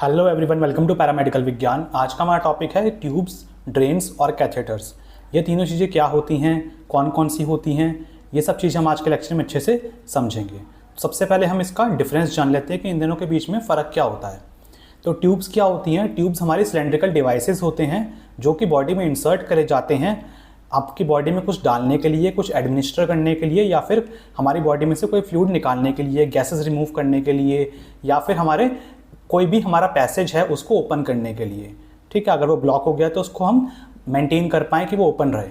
Hello everyone, welcome to paramedical विज्ञान। आज का हमारा टॉपिक है ट्यूब्स, ड्रेन्स और कैथेटर्स। ये तीनों चीज़ें क्या होती हैं, कौन कौन सी होती हैं, ये सब चीज़ें हम आज के लेक्चर में अच्छे से समझेंगे। सबसे पहले हम इसका डिफरेंस जान लेते हैं कि इन दोनों के बीच में फ़र्क क्या होता है। तो ट्यूब्स क्या होती हैं? ट्यूब्स हमारी सिलेंड्रिकल डिवाइसेस होते हैं जो कि बॉडी में इंसर्ट करे जाते हैं आपकी बॉडी में कुछ डालने के लिए, कुछ एडमिनिस्टर करने के लिए, या फिर हमारी बॉडी में से कोई फ्लूइड निकालने के लिए, गैसेस रिमूव करने के लिए, या फिर हमारे कोई भी हमारा पैसेज है उसको ओपन करने के लिए। ठीक है, अगर वो ब्लॉक हो गया तो उसको हम मेंटेन कर पाएँ कि वो ओपन रहे।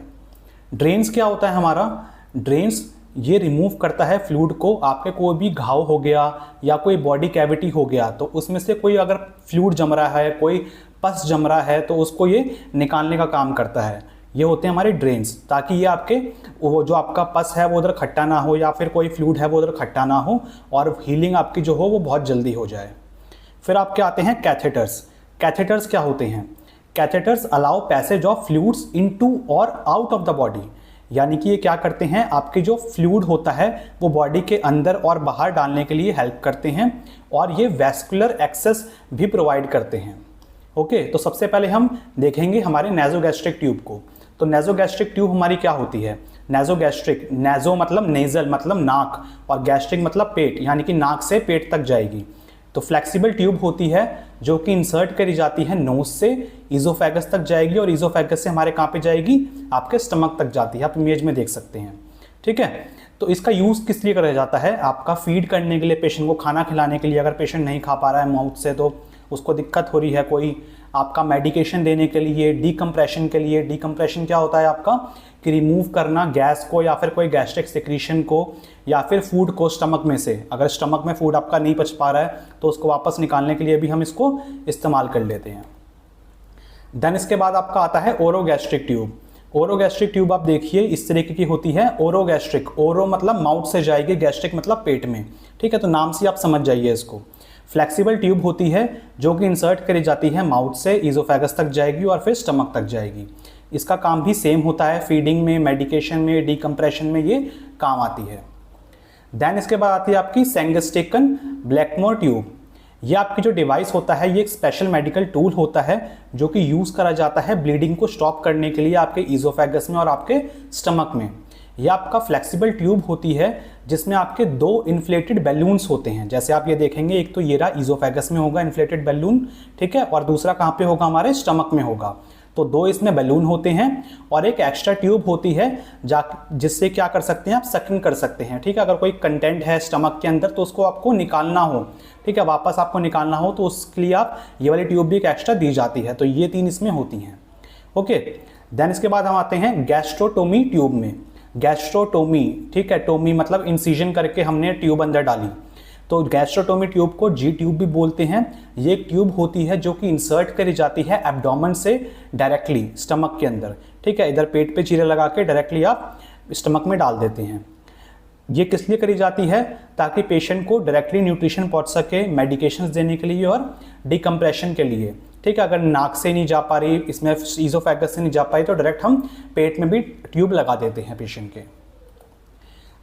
ड्रेन्स क्या होता है हमारा? ड्रेन्स ये रिमूव करता है फ्लूइड को। आपके कोई भी घाव हो गया या कोई बॉडी कैविटी हो गया तो उसमें से कोई अगर फ्लूइड जम रहा है, कोई पस जम रहा है, तो उसको ये निकालने का काम करता है। ये होते हैं हमारे ड्रेन्स, ताकि ये आपके वो जो आपका पस है वो उधर खट्टा ना हो, या फिर कोई फ्लूइड है वो उधर खट्टा ना हो, और हीलिंग आपकी जो हो वो बहुत जल्दी हो जाए। फिर आपके आते हैं कैथेटर्स। कैथेटर्स क्या होते हैं? Catheters allow passage of fluids into और आउट ऑफ द बॉडी। यानी कि ये क्या करते हैं, आपके जो फ्लूइड होता है वो बॉडी के अंदर और बाहर डालने के लिए हेल्प करते हैं, और ये वैस्कुलर एक्सेस भी प्रोवाइड करते हैं। ओके, तो सबसे पहले हम देखेंगे हमारे नेजोगैस्ट्रिक ट्यूब को। तो नेजोगैस्ट्रिक ट्यूब हमारी क्या होती है? नेजोगैस्ट्रिक, नेजो मतलब नेजल मतलब नाक, और गैस्ट्रिक मतलब पेट, यानी कि नाक से पेट तक जाएगी। तो फ्लेक्सिबल ट्यूब होती है जो कि इंसर्ट करी जाती है नोज से, ईजोफेगस तक जाएगी, और ईजोफेगस से हमारे कहाँ पे जाएगी? आपके स्टमक तक जाती है। आप इमेज में देख सकते हैं। ठीक है, तो इसका यूज़ किस लिए करा जाता है? आपका फीड करने के लिए, पेशेंट को खाना खिलाने के लिए। अगर पेशेंट नहीं खा पा रहा है माउथ से तो उसको दिक्कत हो रही है कोई, आपका मेडिकेशन देने के लिए, डीकम्प्रेशन के लिए। डीकम्प्रेशन क्या होता है आपका? कि रिमूव करना गैस को, या फिर कोई गैस्ट्रिक सिक्रीशन को, या फिर फूड को स्टमक में से। अगर स्टमक में फूड आपका नहीं पच पा रहा है तो उसको वापस निकालने के लिए भी हम इसको इस्तेमाल कर लेते हैं। देन इसके बाद आपका आता है ओरोगैस्ट्रिक ट्यूब। ओरोगैस्ट्रिक ट्यूब आप देखिए इस तरीके की होती है। ओरोगैस्ट्रिक, ओरो मतलब माउथ से जाएगी, गैस्ट्रिक मतलब पेट में। ठीक है, तो नाम से आप समझ जाइए इसको। फ्लेक्सिबल ट्यूब होती है जो कि इंसर्ट करी जाती है माउथ से, ईजोफेगस तक जाएगी और फिर स्टमक तक जाएगी। इसका काम भी सेम होता है, फीडिंग में, मेडिकेशन में, डीकम्प्रेशन में ये काम आती है। देन इसके बाद आती है आपकी सेंगस्टेकन ब्लैकमोर ट्यूब। ये आपकी जो डिवाइस होता है ये एक स्पेशल मेडिकल टूल होता है जो कि यूज़ करा जाता है ब्लीडिंग को स्टॉप करने के लिए आपके ईजोफेगस में और आपके स्टमक में। यह आपका फ्लेक्सिबल ट्यूब होती है जिसमें आपके दो इन्फ्लेटेड बैलून्स होते हैं। जैसे आप ये देखेंगे, एक तो ये रहा ईजोफेगस में होगा इन्फ्लेटेड बैलून, ठीक है, और दूसरा कहाँ पे होगा? हमारे स्टमक में होगा। तो दो इसमें बैलून होते हैं और एक एक्स्ट्रा ट्यूब होती है जिससे क्या कर सकते हैं आप? सकिंग कर सकते हैं। ठीक है, अगर कोई कंटेंट है स्टमक के अंदर तो उसको आपको निकालना हो, ठीक है, वापस आपको निकालना हो, तो उसके लिए आप ये वाली ट्यूब भी एक एक्स्ट्रा दी जाती है। तो ये तीन इसमें होती हैं। ओके, देन इसके बाद हम आते हैं गैस्ट्रोटोमी ट्यूब में। गैस्ट्रोटोमी, ठीक है, टोमी मतलब इंसिजन करके हमने ट्यूब अंदर डाली, तो गैस्ट्रोटोमी ट्यूब को जी ट्यूब भी बोलते हैं। ये एक ट्यूब होती है जो कि इंसर्ट करी जाती है एब्डोमेन से डायरेक्टली स्टमक के अंदर। ठीक है, इधर पेट पे चीरे लगा के डायरेक्टली आप स्टमक में डाल देते हैं। ये किस लिए करी जाती है? ताकि पेशेंट को डायरेक्टली न्यूट्रिशन पहुंच सके, मेडिकेशंस देने के लिए और डिकम्प्रेशन के लिए। ठीक है, अगर नाक से नहीं जा पा रही, इसमें ईजोफेगस से नहीं जा पाई, तो डायरेक्ट हम पेट में भी ट्यूब लगा देते हैं पेशेंट के।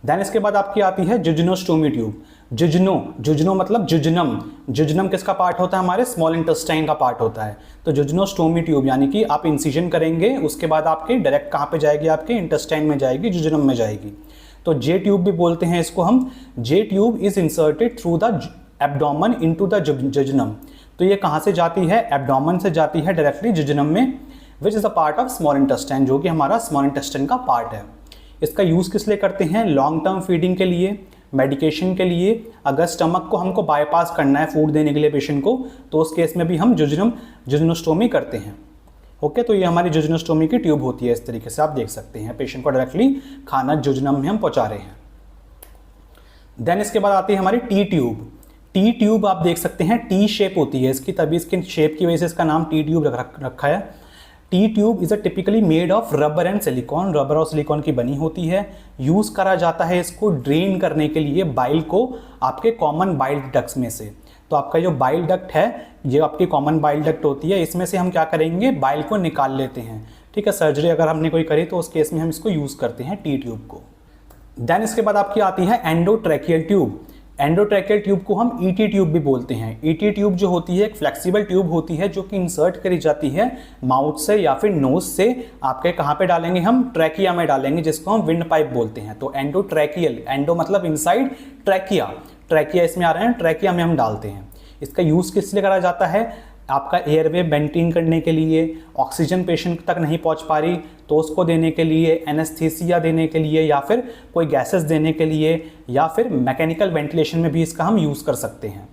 देन इसके बाद आपकी आती है जुजनोस्टोमी ट्यूब। जुजनो मतलब जुजनम। जुजनम किसका पार्ट होता है? हमारे स्मॉल इंटेस्टाइन का पार्ट होता है। तो जुजनोस्टोमी ट्यूब यानी कि आप इंसिजन करेंगे, उसके बाद आपके डायरेक्ट कहाँ पे जाएगी? आपके इंटेस्टाइन में जाएगी, जुजनम में जाएगी। तो जे ट्यूब भी बोलते हैं इसको हम। J tube is inserted through the abdomen into the jejunum. तो ये कहाँ से जाती है? एब्डोमेन से जाती है डायरेक्टली जुजनम में, which is a part of small intestine, जो कि हमारा स्मॉल इंटेस्टाइन का पार्ट है। इसका यूज़ किस लिए करते हैं? लॉन्ग टर्म फीडिंग के लिए, मेडिकेशन के लिए। अगर स्टमक को हमको बाईपास करना है फूड देने के लिए पेशेंट को, तो उस केस में भी हम जुजनोस्टोमी करते हैं। ओके, तो ये हमारी जुजनोस्टोमी की ट्यूब होती है। इस तरीके से आप देख सकते हैं, पेशेंट को डायरेक्टली खाना जुजनम में हम पहुंचा रहे हैं। देन इसके बाद आती है हमारी टी ट्यूब। टी ट्यूब आप देख सकते हैं, टी शेप होती है इसकी, तभी इसकी शेप की वजह से इसका नाम टी ट्यूब रखा है। T tube is a typically made of rubber and silicon. Rubber और सिलिकॉन की बनी होती है। यूज़ करा जाता है इसको ड्रेन करने के लिए बाइल को आपके कॉमन बाइल डक्ट्स में से। तो आपका जो बाइल डक्ट है ये आपकी कॉमन बाइल डक्ट होती है, इसमें से हम क्या करेंगे? बाइल को निकाल लेते हैं। ठीक है, सर्जरी अगर हमने कोई करी तो उस केस में हम इसको यूज़ करते हैं टी ट्यूब को। देन इसके बाद आपकी आती है एंडोट्रैकियल ट्यूब। एंडोट्रैकियल ट्यूब को हम ईटी ट्यूब भी बोलते हैं। ईटी ट्यूब जो होती है एक फ्लेक्सिबल ट्यूब होती है जो कि इंसर्ट करी जाती है माउथ से या फिर नोज से। आपके कहाँ पे डालेंगे, हम ट्रैकिया में डालेंगे, जिसको हम विंड पाइप बोलते हैं। तो एंडोट्रैकियल, एंडो मतलब इनसाइड, ट्रैकिया, ट्रैकिया इसमें आ रहे हैं, ट्रैकिया में हम डालते हैं। इसका यूज़ किस लिए करा जाता है, आपका एयरवे मेंटेन करने के लिए, ऑक्सीजन पेशेंट तक नहीं पहुंच पा रही तो उसको देने के लिए, एनेस्थीसिया देने के लिए, या फिर कोई गैसेस देने के लिए, या फिर मैकेनिकल वेंटिलेशन में भी इसका हम यूज़ कर सकते हैं।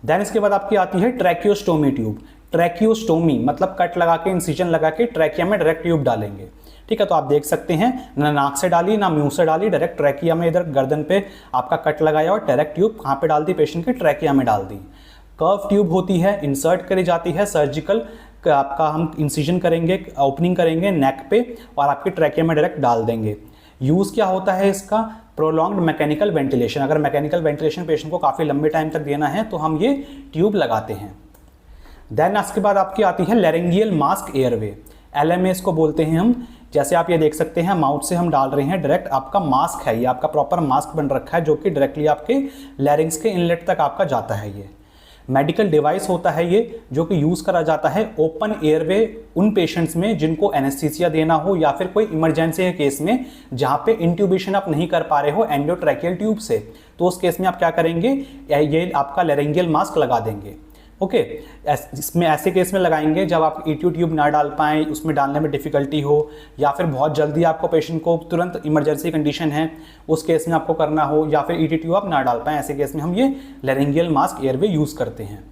देन इसके बाद आपकी आती है ट्रैकियोस्टोमी ट्यूब। ट्रैकियोस्टोमी मतलब कट लगा के, इंसिजन लगा के ट्रैकिया में डायरेक्ट ट्यूब डालेंगे। ठीक है, तो आप देख सकते हैं ना नाक से डाली ना मुंह से डाली, डायरेक्ट ट्रैकिया में, इधर गर्दन पे आपका कट लगाया और डायरेक्ट ट्यूब कहाँ पे डाल दी, पेशेंट के ट्रैकिया में डाल दी। कर्व ट्यूब होती है, इंसर्ट करी जाती है, सर्जिकल आपका हम इंसिजन करेंगे, ओपनिंग करेंगे नेक पे और आपके ट्रैकिया में डायरेक्ट डाल देंगे। यूज़ क्या होता है इसका, प्रोलॉन्ग्ड मैकेनिकल वेंटिलेशन। अगर मैकेनिकल वेंटिलेशन पेशेंट को काफ़ी लंबे टाइम तक देना है तो हम ये ट्यूब लगाते हैं। देन उसके बाद आपकी आती है लैरिंगियल मास्क एयरवे, LMA इसको बोलते हैं हम। जैसे आप ये देख सकते हैं माउथ से हम डाल रहे हैं, डायरेक्ट आपका मास्क है, ये आपका प्रॉपर मास्क बन रखा है जो कि डायरेक्टली आपके लैरिंग्स के इनलेट तक आपका जाता है। ये मेडिकल डिवाइस होता है ये, जो कि यूज़ करा जाता है ओपन एयरवे उन पेशेंट्स में जिनको एनेस्थीसिया देना हो या फिर कोई इमरजेंसी के केस में जहाँ पे इंट्यूबेशन आप नहीं कर पा रहे हो एंडोट्रैकियल ट्यूब से, तो उस केस में आप क्या करेंगे, ये आपका लैरिंगियल मास्क लगा देंगे। ओके, इसमें ऐसे केस में लगाएंगे जब आप ईटी ट्यूब ना डाल पाएँ, उसमें डालने में डिफ़िकल्टी हो, या फिर बहुत जल्दी आपको पेशेंट को तुरंत इमरजेंसी कंडीशन है उस केस में आपको करना हो, या फिर ईटी ट्यूब आप ना डाल पाएँ, ऐसे केस में हम ये लैरिंगियल मास्क एयरवे यूज़ करते हैं।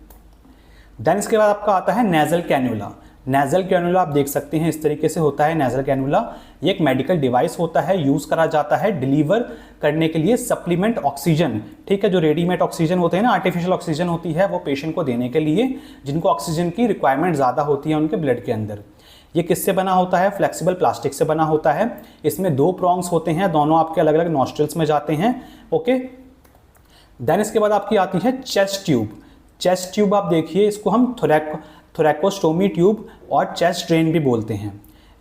देन इसके बाद आपका आता है नेजल कैन्यूला। नेजल कैन्यूला आप देख सकते हैं इस तरीके से होता है नेजल कैन्यूला। ये एक मेडिकल डिवाइस होता है, यूज़ करा जाता है डिलीवर करने के लिए सप्लीमेंट ऑक्सीजन। ठीक है, जो रेडीमेड ऑक्सीजन होते हैं ना, आर्टिफिशियल ऑक्सीजन होती है, वो पेशेंट को देने के लिए जिनको ऑक्सीजन की रिक्वायरमेंट ज़्यादा होती है उनके ब्लड के अंदर। ये किससे बना होता है, फ्लेक्सिबल प्लास्टिक से बना होता है। इसमें 2 प्रॉन्ग्स होते हैं, दोनों आपके अलग अलग नॉस्ट्रल्स में जाते हैं। ओके, देन इसके बाद आपकी आती है चेस्ट ट्यूब। चेस्ट ट्यूब आप देखिए, इसको हम थोरैकोस्टोमी ट्यूब और चेस्ट ड्रेन भी बोलते हैं।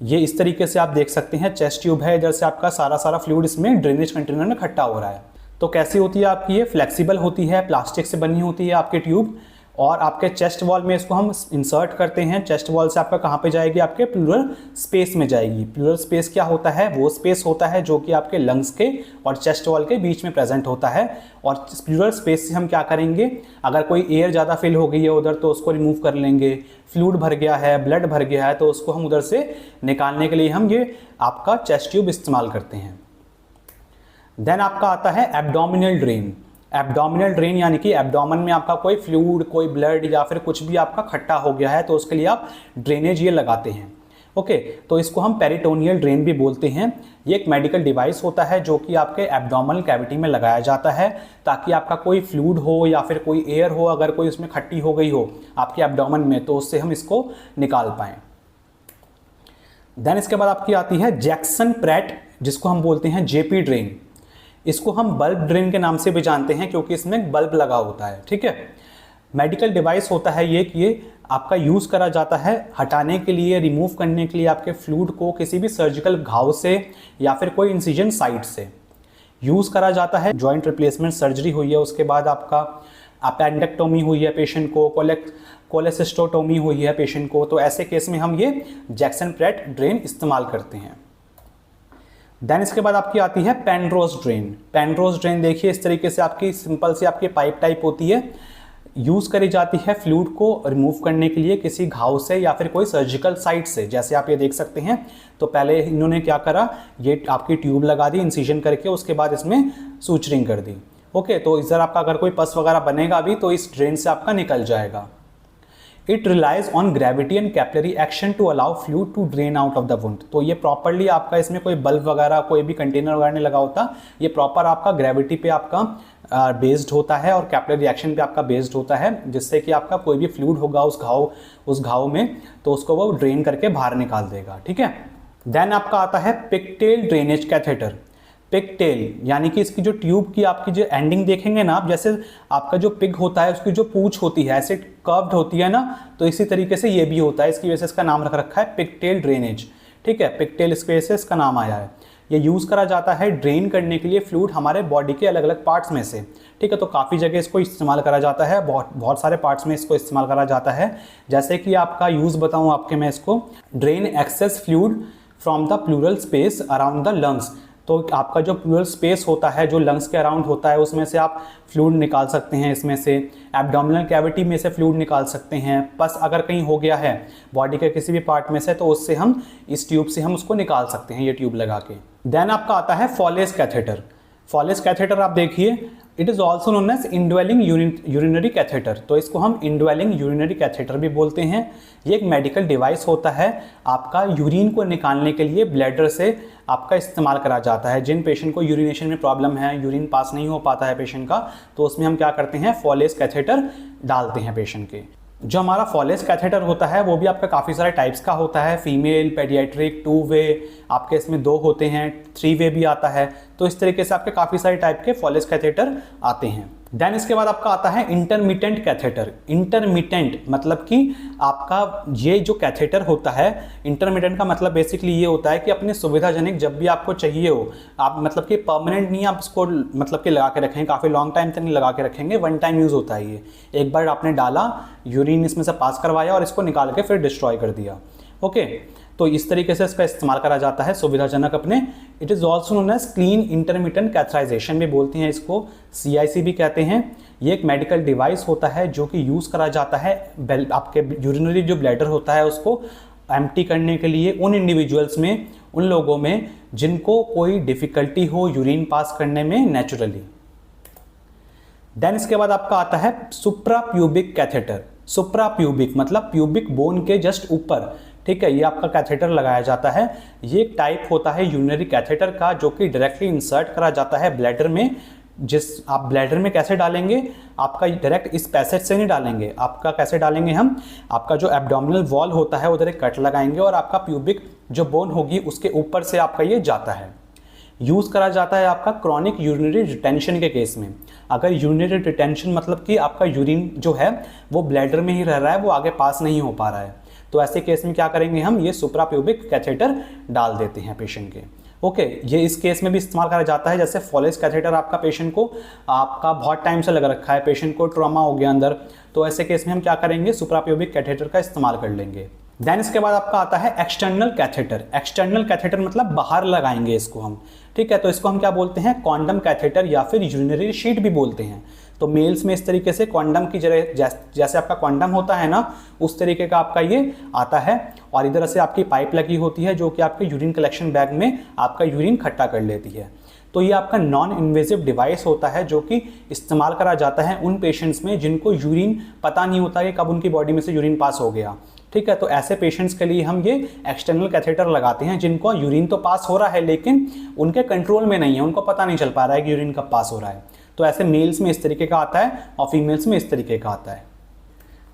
ये इस तरीके से आप देख सकते हैं, चेस्ट ट्यूब है, इधर से आपका सारा फ्लूइड इसमें ड्रेनेज कंटेनर में इकट्ठा हो रहा है। तो कैसी होती है आपकी, ये फ्लेक्सिबल होती है, प्लास्टिक से बनी होती है आपकी ट्यूब, और आपके चेस्ट वॉल में इसको हम इंसर्ट करते हैं। चेस्ट वॉल से आपका कहाँ पे जाएगी, आपके प्लूरल स्पेस में जाएगी। प्लूरल स्पेस क्या होता है, वो स्पेस होता है जो कि आपके लंग्स के और चेस्ट वॉल के बीच में प्रेजेंट होता है। और प्लूरल स्पेस से हम क्या करेंगे, अगर कोई एयर ज़्यादा फिल हो गई है उधर तो उसको रिमूव कर लेंगे, फ्लूइड भर गया है, ब्लड भर गया है तो उसको हम उधर से निकालने के लिए हम ये आपका चेस्ट ट्यूब इस्तेमाल करते हैं। देन आपका आता है एब्डोमिनल ड्रेन। एब्डोमिनल ड्रेन यानी कि एब्डोमेन में आपका कोई फ्लूइड, कोई ब्लड या फिर कुछ भी आपका खट्टा हो गया है तो उसके लिए आप ड्रेनेज ये लगाते हैं। ओके, तो इसको हम पेरिटोनियल ड्रेन भी बोलते हैं। ये एक मेडिकल डिवाइस होता है जो कि आपके एब्डोमिनल कैविटी में लगाया जाता है ताकि आपका कोई फ्लूइड हो या फिर कोई एयर हो, अगर कोई उसमें खट्टी हो गई हो आपके एब्डोमेन में, तो उससे हम इसको निकाल पाएँ। देन इसके बाद आपकी आती है जैक्सन प्रैट, जिसको हम बोलते हैं जेपी ड्रेन। इसको हम बल्ब ड्रेन के नाम से भी जानते हैं क्योंकि इसमें बल्ब लगा होता है। ठीक है, मेडिकल डिवाइस होता है ये कि ये आपका यूज़ करा जाता है हटाने के लिए, रिमूव करने के लिए आपके फ्लूइड को किसी भी सर्जिकल घाव से या फिर कोई इंसिजन साइट से यूज़ करा जाता है। जॉइंट रिप्लेसमेंट सर्जरी हुई है, उसके बाद आपका अपेंडेक्टोमी हुई है पेशेंट को, कोलेसिस्टोटोमी हुई है पेशेंट को, तो ऐसे केस में हम ये जैक्सन प्रैट ड्रेन इस्तेमाल करते हैं। देन इसके बाद आपकी आती है पेनरोज ड्रेन। पेनरोज ड्रेन देखिए इस तरीके से आपकी सिंपल सी आपकी पाइप टाइप होती है, यूज़ करी जाती है फ्लूइड को रिमूव करने के लिए किसी घाव से या फिर कोई सर्जिकल साइट से। जैसे आप ये देख सकते हैं, तो पहले इन्होंने क्या करा, ये आपकी ट्यूब लगा दी इंसिजन करके, उसके बाद इसमें सूचरिंग कर दी। ओके, तो इधर आपका अगर कोई पस वगैरह बनेगा भी तो इस ड्रेन से आपका निकल जाएगा। It relies on gravity and capillary action to allow fluid to drain out of the wound. तो ये प्रॉपरली आपका, इसमें कोई बल्ब वगैरह कोई भी कंटेनर वगैरह नहीं लगा होता, ये प्रॉपर आपका ग्रेविटी पे आपका बेस्ड होता है और कैपिलरी एक्शन पे आपका बेस्ड होता है, जिससे कि आपका कोई भी फ्लूइड होगा उस घाव में तो उसको वो ड्रेन करके बाहर निकाल देगा। ठीक है, देन आपका आता है पिगटेल ड्रेनेज कैथेटर। पिगटेल यानी कि इसकी जो ट्यूब की आपकी जो एंडिंग देखेंगे ना आप, जैसे आपका जो पिग होता है उसकी जो पूंछ होती है ऐसे कर्व्ड होती है ना, तो इसी तरीके से ये भी होता है। इसकी वजह से इसका नाम रख रखा है पिगटेल ड्रेनेज। ठीक है, पिगटेल इसकी वजह से इसका नाम आया है। ये यूज़ करा जाता है ड्रेन करने के लिए फ्लूइड हमारे बॉडी के अलग अलग पार्ट्स में से, ठीक है। तो काफ़ी जगह इसको इस्तेमाल करा जाता है, बहुत सारे पार्ट्स में इसको इस्तेमाल करा जाता है। जैसे कि आपका यूज़ बताऊँ आपके मैं इसको, drain access fluid from the plural space around the lungs. तो आपका जो प्लूरल स्पेस होता है जो लंग्स के अराउंड होता है उसमें से आप फ्लूइड निकाल सकते हैं, इसमें से एब्डोमिनल कैविटी में से फ्लूइड निकाल सकते हैं। बस अगर कहीं हो गया है बॉडी के किसी भी पार्ट में से तो उससे हम इस ट्यूब से हम उसको निकाल सकते हैं, ये ट्यूब लगा के। देन आपका आता है फॉलेस कैथेटर। फॉलेस कैथेटर आप देखिए, it is also known as indwelling urinary catheter. तो इसको हम इंडवेलिंग यूरिनरी कैथेटर भी बोलते हैं। ये एक मेडिकल डिवाइस होता है, आपका यूरिन को निकालने के लिए ब्लैडर से आपका इस्तेमाल करा जाता है। जिन पेशेंट को यूरिनेशन में प्रॉब्लम है, यूरिन पास नहीं हो पाता है पेशेंट का, तो उसमें हम क्या करते हैं, फॉलेस कैथेटर डालते हैं पेशेंट के। जो हमारा फॉलेस कैथेटर होता है वो भी आपका काफ़ी सारे टाइप्स का होता है, फीमेल, पेडियाट्रिक, 2 वे, आपके इसमें 2 होते हैं, 3 वे भी आता है। तो इस तरीके से आपके काफ़ी सारे टाइप के फॉलेस कैथेटर आते हैं। देन इसके बाद आपका आता है इंटरमिटेंट कैथेटर। इंटरमिटेंट मतलब कि आपका ये जो कैथेटर होता है, इंटरमिटेंट का मतलब बेसिकली ये होता है कि अपने सुविधाजनक जब भी आपको चाहिए हो, आप मतलब कि परमानेंट नहीं आप इसको मतलब कि लगा के रखेंगे, काफ़ी लॉन्ग टाइम तक नहीं लगा के रखेंगे, वन टाइम यूज़ होता है ये। एक बार आपने डाला, यूरिन इसमें से पास करवाया और इसको निकाल के फिर डिस्ट्रॉय कर दिया, ओके। तो इस तरीके से इसका इस्तेमाल करा जाता है सुविधाजनक अपने। It is also known as clean intermittent catheterization भी बोलते हैं इसको, CIC भी कहते हैं। ये एक मेडिकल डिवाइस होता है जो कि यूज़ करा जाता है आपके यूरिनरी जो ब्लैडर होता है उसको एम्प्टी करने के लिए उन इंडिविजुअल्स में, उन लोगों में जिनको कोई डिफ़िकल्टी हो यूरिन पास करने में नेचुरली। देन इसके बाद आपका आता है सुप्रा प्यूबिक कैथेटर। सुप्रा प्यूबिक मतलब प्यूबिक बोन के जस्ट ऊपर, ठीक है, ये आपका कैथेटर लगाया जाता है। ये एक टाइप होता है यूरिनरी कैथेटर का जो कि डायरेक्टली इंसर्ट करा जाता है ब्लैडर में। आप ब्लैडर में कैसे डालेंगे, आपका डायरेक्ट इस पैसेज से नहीं डालेंगे, आपका कैसे डालेंगे हम, आपका जो एब्डोमिनल वॉल होता है उधर एक कट लगाएंगे और आपका प्यूबिक जो बोन होगी उसके ऊपर से आपका ये जाता है। यूज़ करा जाता है आपका क्रॉनिक यूरिनरी रिटेंशन के केस में। अगर यूरिनरी रिटेंशन मतलब कि आपका यूरिन जो है वो ब्लैडर में ही रह रहा है, वो आगे पास नहीं हो पा रहा है, तो ऐसे केस में क्या करेंगे हम, ये सुप्राप्यूबिक कैथेटर डाल देते हैं पेशेंट के, ओके। ये इस केस में भी इस्तेमाल करा जाता है। जैसे फॉलेस कैथेटर आपका पेशेंट को आपका बहुत टाइम से लग रखा है, पेशेंट को ट्रॉमा हो गया अंदर, तो ऐसे केस में हम क्या करेंगे, सुप्राप्यूबिक कैथेटर का इस्तेमाल कर लेंगे। देन इसके बाद आपका आता है एक्सटर्नल कैथेटर। एक्सटर्नल कैथेटर मतलब बाहर लगाएंगे इसको हम, ठीक है। तो इसको हम क्या बोलते हैं, कॉन्डम कैथेटर या फिर यूरिनरी शीट भी बोलते हैं। तो मेल्स में इस तरीके से कॉन्डम की जगह जैसे आपका कॉन्डम होता है ना, उस तरीके का आपका ये आता है और इधर से आपकी पाइप लगी होती है जो कि आपके यूरिन कलेक्शन बैग में आपका यूरिन इकट्ठा कर लेती है। तो ये आपका नॉन इन्वेजिव डिवाइस होता है जो कि इस्तेमाल करा जाता है उन पेशेंट्स में जिनको यूरिन पता नहीं होता कि कब उनकी बॉडी में से यूरिन पास हो गया, ठीक है। तो ऐसे पेशेंट्स के लिए हम ये एक्सटर्नल कैथेटर लगाते हैं जिनको यूरिन तो पास हो रहा है लेकिन उनके कंट्रोल में नहीं है, उनको पता नहीं चल पा रहा है कि यूरिन कब पास हो रहा है। तो ऐसे मेल्स में इस तरीके का आता है और फीमेल्स में इस तरीके का आता है।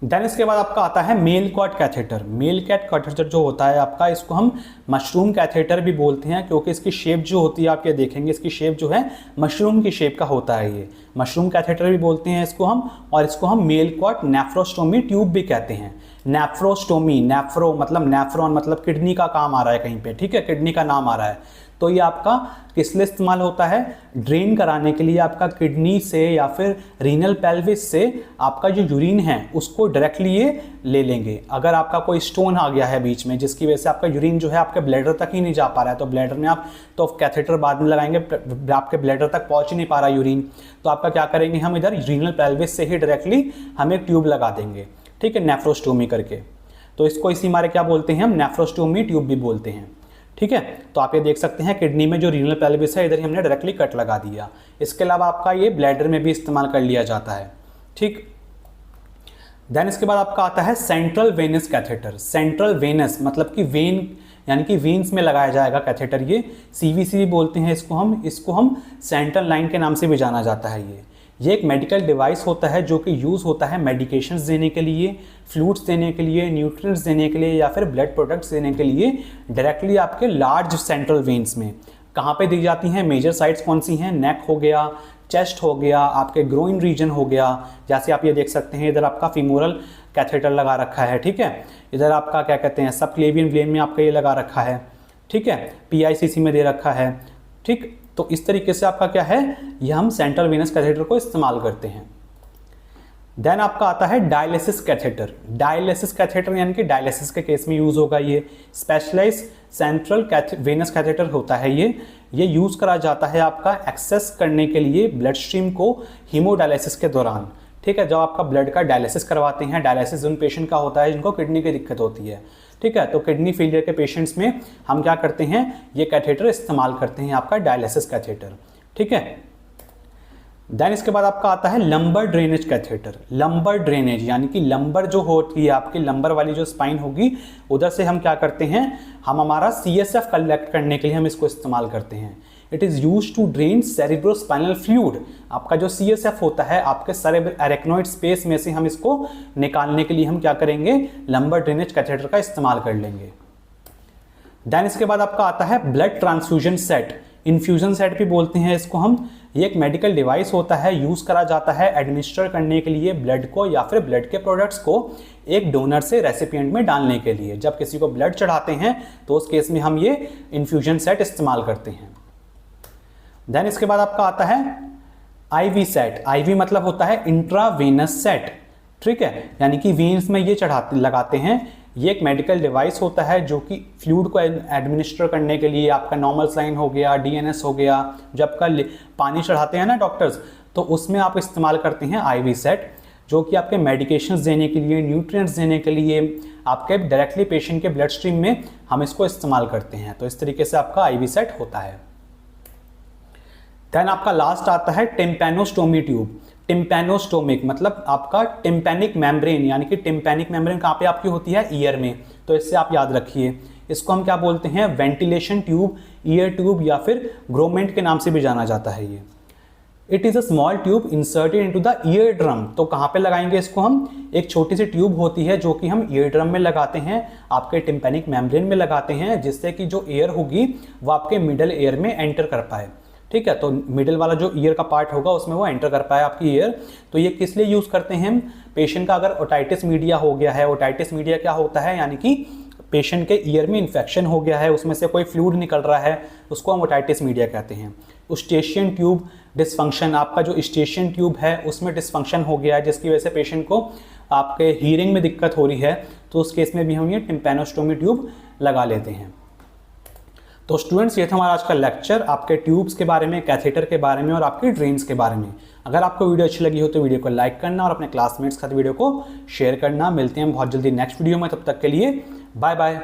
देन इसके बाद आपका आता है male cot catheter. Male cat catheter जो होता है आपका, इसको हम मशरूम कैथेटर भी बोलते हैं क्योंकि इसकी शेप जो होती है आप ये देखेंगे, इसकी शेप जो है मशरूम की शेप का होता है। ये मशरूम कैथेटर भी बोलते हैं इसको हम, और इसको हम मेल कॉट नेफ्रोस्टोमी ट्यूब भी कहते हैं। नेफ्रोस्टोमी, नेफ्रो मतलब नेफ्रॉन मतलब किडनी का काम आ रहा है कहीं पे, ठीक है, किडनी का नाम आ रहा है। तो ये आपका किस लिए इस्तेमाल होता है, ड्रेन कराने के लिए आपका किडनी से या फिर रीनल पेल्विस से आपका जो यूरिन है उसको डायरेक्टली ये ले लेंगे। अगर आपका कोई स्टोन आ गया है बीच में जिसकी वजह से आपका यूरिन जो है आपके ब्लैडर तक ही नहीं जा पा रहा है, तो ब्लैडर में आप तो कैथेटर बाद में लगाएंगे, आपके ब्लैडर तक पहुंच ही नहीं पा रहा यूरिन, तो आपका क्या करेंगे हम इधर रीनल पेल्विस से ही डायरेक्टली हम एक ट्यूब लगा देंगे, ठीक है, नेफ्रोस्टोमी करके। तो इसको इसी मारे क्या बोलते हैं हम, नेफ्रोस्टोमी ट्यूब भी बोलते हैं, ठीक है। तो आप ये देख सकते हैं किडनी में जो रीनल पेल्विस है इधर ही हमने डायरेक्टली कट लगा दिया। इसके अलावा आपका ये ब्लैडर में भी इस्तेमाल कर लिया जाता है, ठीक। देन इसके बाद आपका आता है central venous catheter. Central venous मतलब कि वेन यानी कि वेन्स में लगाया जाएगा कैथेटर, ये CVC भी बोलते हैं इसको हम सेंट्रल लाइन के नाम से भी जाना जाता है। ये एक मेडिकल डिवाइस होता है जो कि यूज़ होता है मेडिकेशंस देने के लिए, फ्लूइड्स देने के लिए, न्यूट्रिएंट्स देने के लिए या फिर ब्लड प्रोडक्ट्स देने के लिए डायरेक्टली आपके लार्ज सेंट्रल वेन्स में। कहाँ पे दी जाती हैं, मेजर साइट्स कौन सी हैं, नेक हो गया, चेस्ट हो गया, आपके ग्रोइन रीजन हो गया, जैसे आप ये देख सकते हैं इधर आपका फीमोरल कैथेटर लगा रखा है, ठीक है। इधर आपका क्या कहते हैं सबक्लेवियन वेन में आपका ये लगा रखा है, ठीक है, PICC में दे रखा है। ठीक, तो इस तरीके से आपका क्या है, ये हम सेंट्रल वेनस कैथेटर को इस्तेमाल करते हैं। देन आपका आता है डायलिसिस कैथेटर। डायलिसिस कैथेटर यानी कि डायलिसिस के केस में यूज होगा ये। स्पेशलाइज सेंट्रल वेनस कैथेटर होता है ये यूज करा जाता है आपका एक्सेस करने के लिए ब्लड स्ट्रीम को हीमोडायलिसिस के दौरान। ठीक है, जब आपका ब्लड का डायलिसिस करवाते हैं, डायलिसिस उन पेशेंट का होता है जिनको किडनी की दिक्कत होती है। ठीक है, तो किडनी फेलियर के पेशेंट्स में हम क्या करते हैं, ये कैथेटर इस्तेमाल करते हैं, आपका डायलिसिस कैथेटर। ठीक है, देन इसके बाद आपका आता है lumbar drainage catheter. Lumbar drainage यानी कि लंबर जो होती है आपकी, लंबर वाली जो स्पाइन होगी, उधर से हम क्या करते हैं, हम हमारा CSF कलेक्ट करने के लिए हम इसको इस्तेमाल करते हैं। It is use to drain cerebrospinal fluid. आपका जो CSF होता है आपके सेरेब्रोएरेक्नोइड स्पेस में से हम इसको निकालने के लिए हम क्या करेंगे, लंबर ड्रेनेज कैथेटर का इस्तेमाल कर लेंगे। देन इसके बाद आपका आता है blood transfusion set. Infusion set भी बोलते हैं इसको हम। ये एक मेडिकल डिवाइस होता है, यूज करा जाता है एडमिनिस्टर करने के लिए ब्लड को या फिर ब्लड के प्रोडक्ट्स को एक डोनर से रेसिपिएंट में डालने के लिए। जब किसी को ब्लड चढ़ाते हैं तो उस केस में हम ये इन्फ्यूजन सेट इस्तेमाल करते हैं। देन इसके बाद आपका आता है IV सेट। IV मतलब होता है इंट्रावेनस सेट। ठीक है, यानी कि वेन्स में ये लगाते हैं। ये एक मेडिकल डिवाइस होता है जो कि फ्लूइड को एडमिनिस्टर करने के लिए, आपका नॉर्मल साइन हो गया, DNS हो गया, जब का पानी चढ़ाते हैं ना डॉक्टर्स, तो उसमें आप इस्तेमाल करते हैं IV सेट, जो कि आपके मेडिकेशंस देने के लिए, न्यूट्रिएंट्स देने के लिए, आपके डायरेक्टली पेशेंट के ब्लड स्ट्रीम में हम इसको इस्तेमाल करते हैं। तो इस तरीके से आपका IV सेट होता है। देन आपका लास्ट आता है टिम्पैनोस्टोमी ट्यूब। टिम्पैनोस्टोमिक मतलब आपका टिम्पैनिक मेम्ब्रेन, यानी कि टिम्पैनिक मेम्ब्रेन कहाँ पे आपकी होती है, ईयर में। तो इससे आप याद रखिए, इसको हम क्या बोलते हैं, वेंटिलेशन ट्यूब, ईयर ट्यूब या फिर ग्रोमेंट के नाम से भी जाना जाता है ये। It is a small tube inserted into the ear drum. तो कहाँ पे लगाएंगे इसको हम, एक छोटी सी ट्यूब होती है जो कि हम ईयर ड्रम में लगाते हैं, आपके टिम्पैनिक मेम्ब्रेन में लगाते हैं, जिससे कि जो एयर होगी वो आपके मिडल एयर में एंटर कर पाए। ठीक है, तो मिडिल वाला जो ईयर का पार्ट होगा उसमें वो एंटर कर पाए आपकी ईयर। तो ये किस लिए यूज़ करते हैं हम, पेशेंट का अगर ओटाइटिस मीडिया हो गया है, ओटाइटिस मीडिया क्या होता है, यानी कि पेशेंट के ईयर में इन्फेक्शन हो गया है, उसमें से कोई फ्लूइड निकल रहा है, उसको हम ओटाइटिस मीडिया कहते हैं। स्टेशियन ट्यूब डिसफंक्शन, आपका जो स्टेशियन ट्यूब है उसमें डिसफंक्शन हो गया है, जिसकी वजह से पेशेंट को आपके हीयरिंग में दिक्कत हो रही है, तो उस केस में भी हम ये टिम्पैनोस्टोमी ट्यूब लगा लेते हैं। तो स्टूडेंट्स, ये था हमारा आज का लेक्चर आपके ट्यूब्स के बारे में, कैथेटर के बारे में और आपकी ड्रेन्स के बारे में। अगर आपको वीडियो अच्छी लगी हो तो वीडियो को लाइक करना और अपने क्लासमेट्स के साथ वीडियो को शेयर करना। मिलते हैं हम बहुत जल्दी नेक्स्ट वीडियो में, तब तक के लिए बाय बाय।